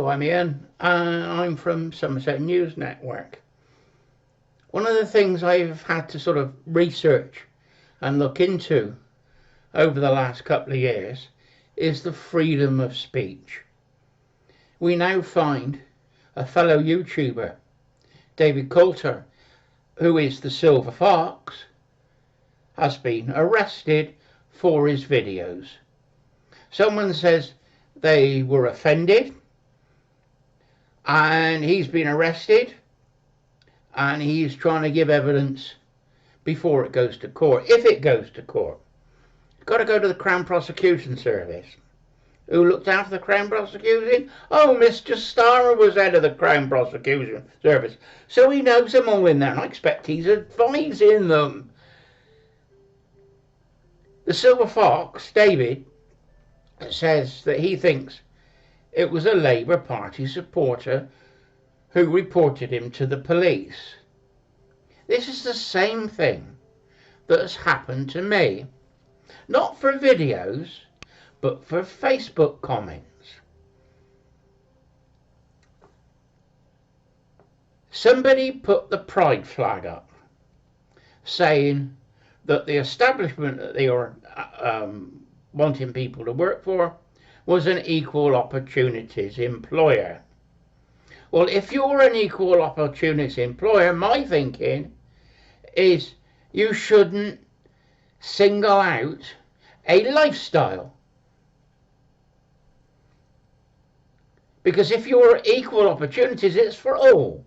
Hello, I'm Ian. I'm from Somerset News Network. One of the things I've had to sort of research and look into over the last couple of years is the freedom of speech. We now find a fellow YouTuber, David Coulter, who is the Silver Fox, has been arrested for his videos. Someone says they were offended, and he's been arrested, and he's trying to give evidence before it goes to court. If it goes to court, it's got to go to the Crown Prosecution Service. Who looked after the Crown Prosecution? Oh, Mr. Starmer was head of the Crown Prosecution Service, so he knows them all in there, and I expect he's advising them. The Silver Fox, David, says that he thinks it was a Labour Party supporter who reported him to the police. This is the same thing that has happened to me. Not for videos, but for Facebook comments. Somebody put the pride flag up, saying that the establishment that they were wanting people to work for was an equal opportunities employer. Well, if you're an equal opportunities employer, my thinking is you shouldn't single out a lifestyle. Because if you're equal opportunities, it's for all,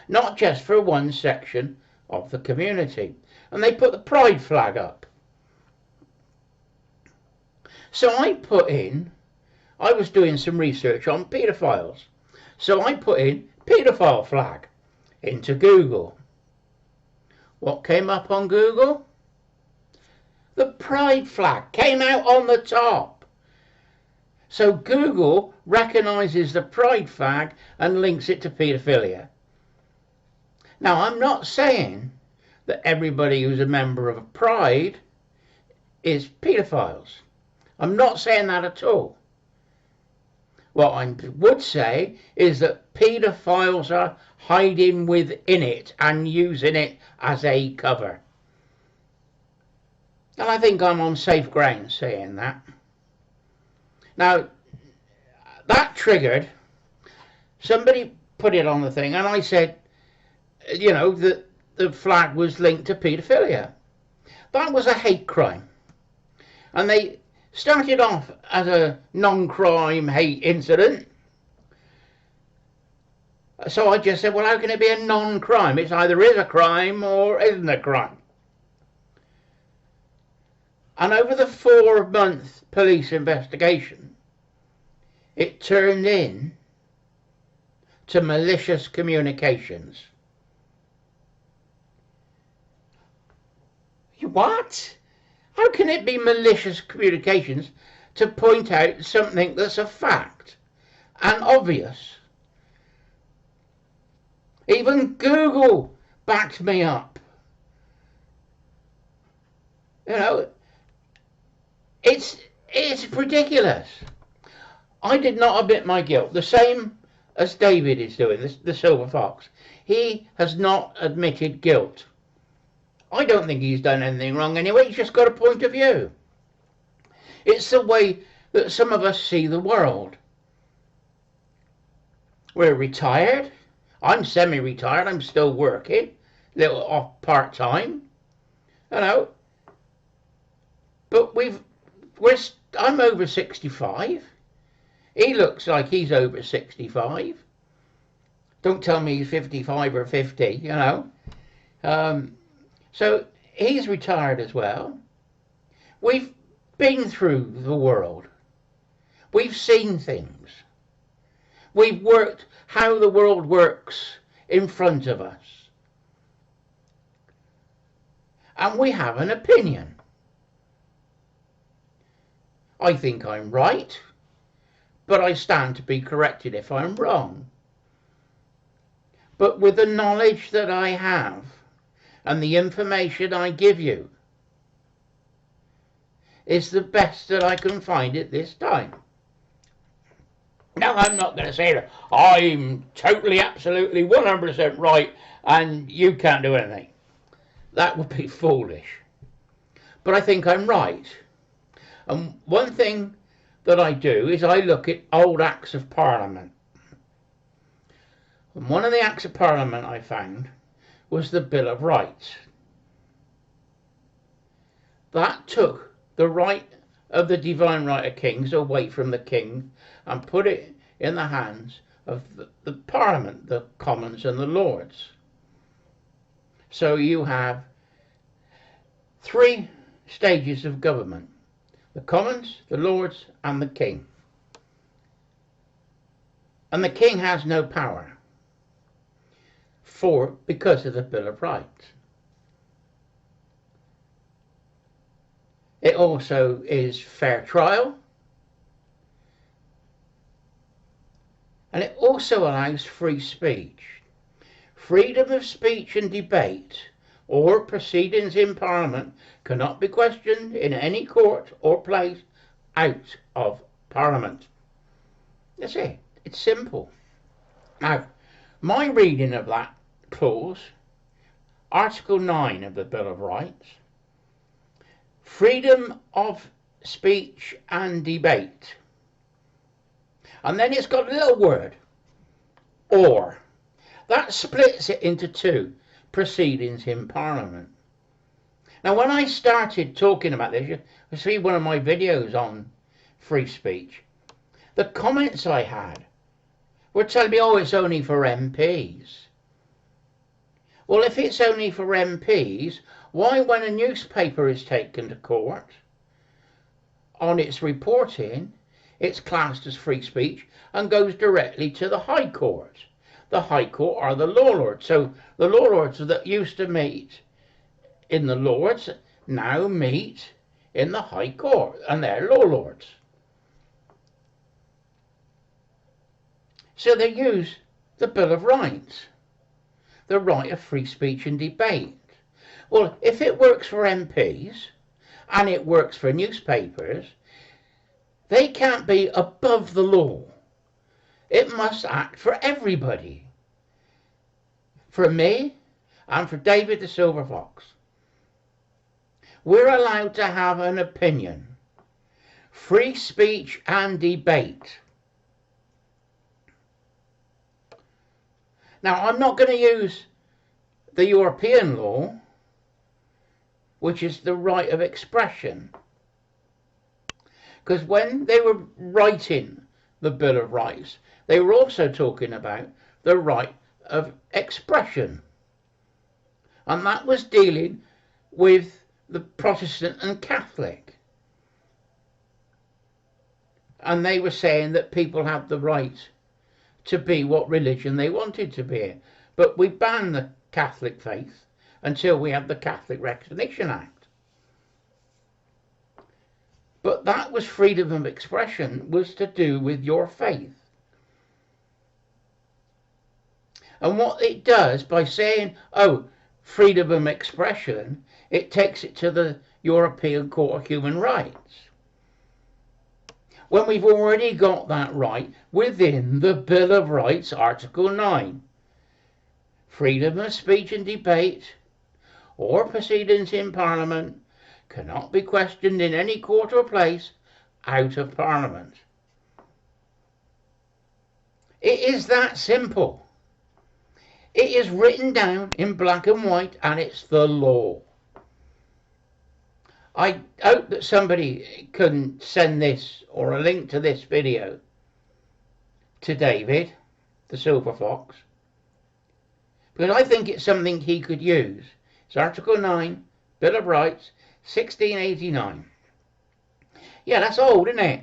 not just for one section of the community. And they put the pride flag up. So I was doing some research on paedophiles. So I put in paedophile flag into Google. What came up on Google? The pride flag came out on the top. So Google recognises the pride flag and links it to paedophilia. Now, I'm not saying that everybody who's a member of a pride is paedophiles. I'm not saying that at all. What I would say is that paedophiles are hiding within it and using it as a cover. And I think I'm on safe ground saying that. Now, that triggered, somebody put it on the thing, and I said, you know, that the flag was linked to paedophilia. That was a hate crime. And they started off as a non-crime hate incident. So I just said, well, how can it be a non-crime? It's either is a crime or isn't a crime. And over the 4-month police investigation, it turned in to malicious communications. What? How can it be malicious communications to point out something that's a fact and obvious? Even Google backed me up. You know, it's ridiculous. I did not admit my guilt, the same as David is doing, the Silver Fox. He has not admitted guilt. I don't think he's done anything wrong anyway. He's just got a point of view. It's the way that some of us see the world. We're retired. I'm semi-retired. I'm still working, little off part-time. You know. But I'm over 65. He looks like he's over 65. Don't tell me he's 55 or 50. You know. So he's retired as well. We've been through the world. We've seen things. We've worked how the world works in front of us. And we have an opinion. I think I'm right, but I stand to be corrected if I'm wrong. But with the knowledge that I have, and the information I give you is the best that I can find at this time. Now, I'm not going to say that I'm totally, absolutely, 100% right and you can't do anything. That would be foolish. But I think I'm right. And one thing that I do is I look at old Acts of Parliament. And one of the Acts of Parliament I found was the Bill of Rights. That took the right of the divine right of kings away from the king and put it in the hands of the Parliament, the Commons and the Lords. So you have three stages of government: the Commons, the Lords and the King. And the King has no power because of the Bill of Rights. It also is fair trial, and it also allows free speech. Freedom of speech and debate or proceedings in Parliament cannot be questioned in any court or place out of Parliament. That's it. It's simple. Now, my reading of that clause, Article 9 of the Bill of Rights, freedom of speech and debate. And then it's got a little word, or. That splits it into two: proceedings in Parliament. Now, when I started talking about this, you see one of my videos on free speech, the comments I had were telling me, oh, it's only for MPs. Well, if it's only for MPs, why, when a newspaper is taken to court on its reporting, it's classed as free speech and goes directly to the High Court? The High Court are the law lords. So the law lords that used to meet in the Lords now meet in the High Court, and they're law lords. So they use the Bill of Rights, the right of free speech and debate. Well, if it works for MPs and it works for newspapers, they can't be above the law. It must act for everybody. For me and for David the Silver Fox. We're allowed to have an opinion. Free speech and debate. Now, I'm not going to use the European law, which is the right of expression. Because when they were writing the Bill of Rights, they were also talking about the right of expression. And that was dealing with the Protestant and Catholic. And they were saying that people have the right to be what religion they wanted to be. But we banned the Catholic faith until we have the Catholic Recognition Act. But that was freedom of expression, was to do with your faith. And what it does by saying, oh, freedom of expression, it takes it to the European Court of Human Rights. When we've already got that right within the Bill of Rights, Article 9. Freedom of speech and debate or proceedings in Parliament cannot be questioned in any court or place out of Parliament. It is that simple. It is written down in black and white, and it's the law. I hope that somebody can send this or a link to this video to David, the Silver Fox, because I think it's something he could use. It's Article 9, Bill of Rights, 1689. Yeah, that's old, isn't it?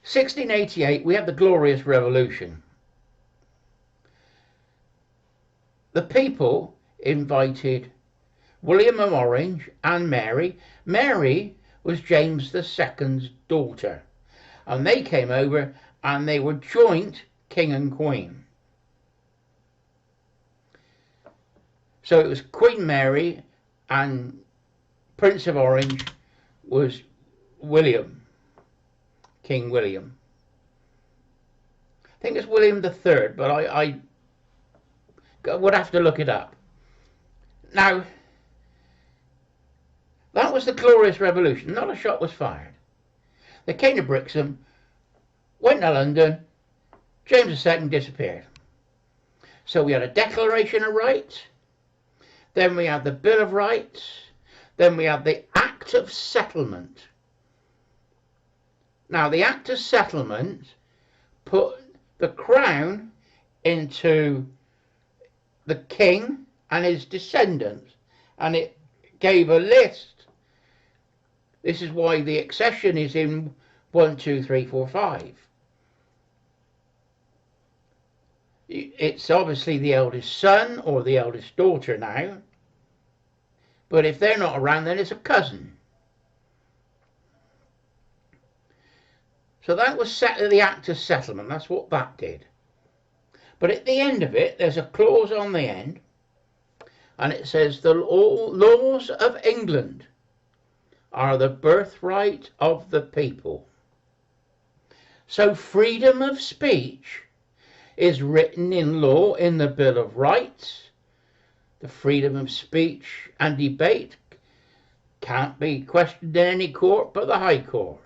1688, we have the Glorious Revolution. The people invited William of Orange and Mary. Mary was James II's daughter. And they came over and they were joint king and queen. So it was Queen Mary and Prince of Orange was William, King William. think it's William III, but I would have to look it up. Now, that was the Glorious Revolution. Not a shot was fired. They came to Brixham, went to London, James II disappeared. So we had a Declaration of Rights, then we had the Bill of Rights, then we had the Act of Settlement. Now, the Act of Settlement put the crown into the king and his descendants, and it gave a list. This is why the accession is in 1, 2, 3, 4, 5. It's obviously the eldest son or the eldest daughter now, but if they're not around, then it's a cousin. So that was the Act of Settlement. That's what that did. But at the end of it, there's a clause on the end, and it says the laws of England are the birthright of the people. So freedom of speech is written in law in the Bill of Rights. The freedom of speech and debate can't be questioned in any court but the High Court.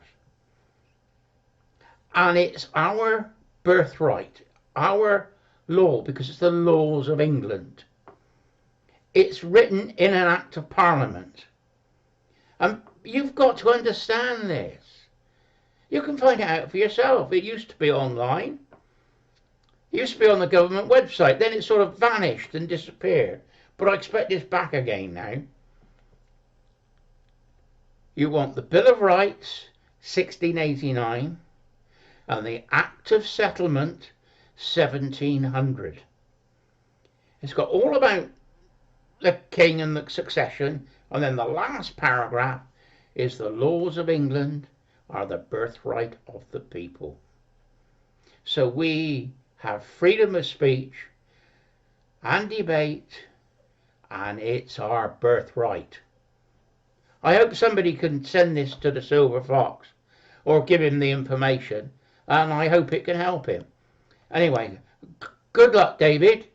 And it's our birthright, our law, because it's the laws of England. It's written in an Act of Parliament. And you've got to understand this. You can find it out for yourself. It used to be online. It used to be on the government website. Then it sort of vanished and disappeared. But I expect it's back again now. You want the Bill of Rights, 1689, and the Act of Settlement, 1700. It's got all about the king and the succession, and then the last paragraph is the laws of England are the birthright of the people. So we have freedom of speech and debate, and it's our birthright. I hope somebody can send this to the Silver Fox or give him the information, and I hope it can help him. Anyway, good luck, David,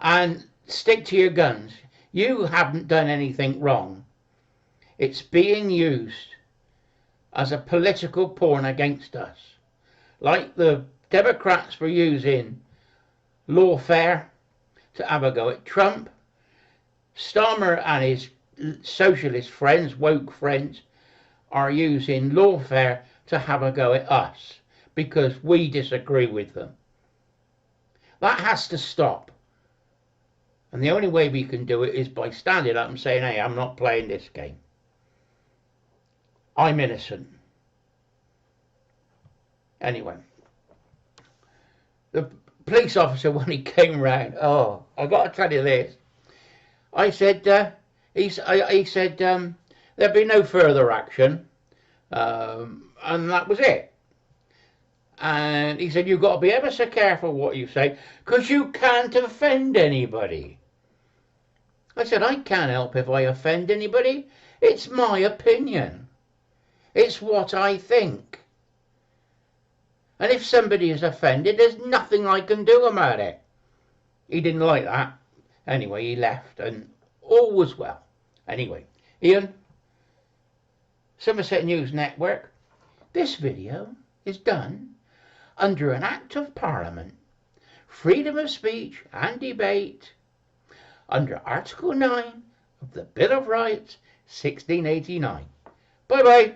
and stick to your guns. You haven't done anything wrong. It's being used as a political pawn against us. Like the Democrats were using lawfare to have a go at Trump, Starmer and his socialist friends, woke friends, are using lawfare to have a go at us because we disagree with them. That has to stop. And the only way we can do it is by standing up and saying, hey, I'm not playing this game. I'm innocent. Anyway, the police officer, when he came round, oh, I've got to tell you this. I said, he said, there'd be no further action, and that was it. And he said, you've got to be ever so careful what you say, because you can't offend anybody. I said, I can't help if I offend anybody. It's my opinion. It's what I think. And if somebody is offended, there's nothing I can do about it. He didn't like that. Anyway, he left, and all was well. Anyway, Ian, Somerset News Network, this video is done under an Act of Parliament, freedom of speech and debate, under Article 9 of the Bill of Rights, 1689. Bye-bye.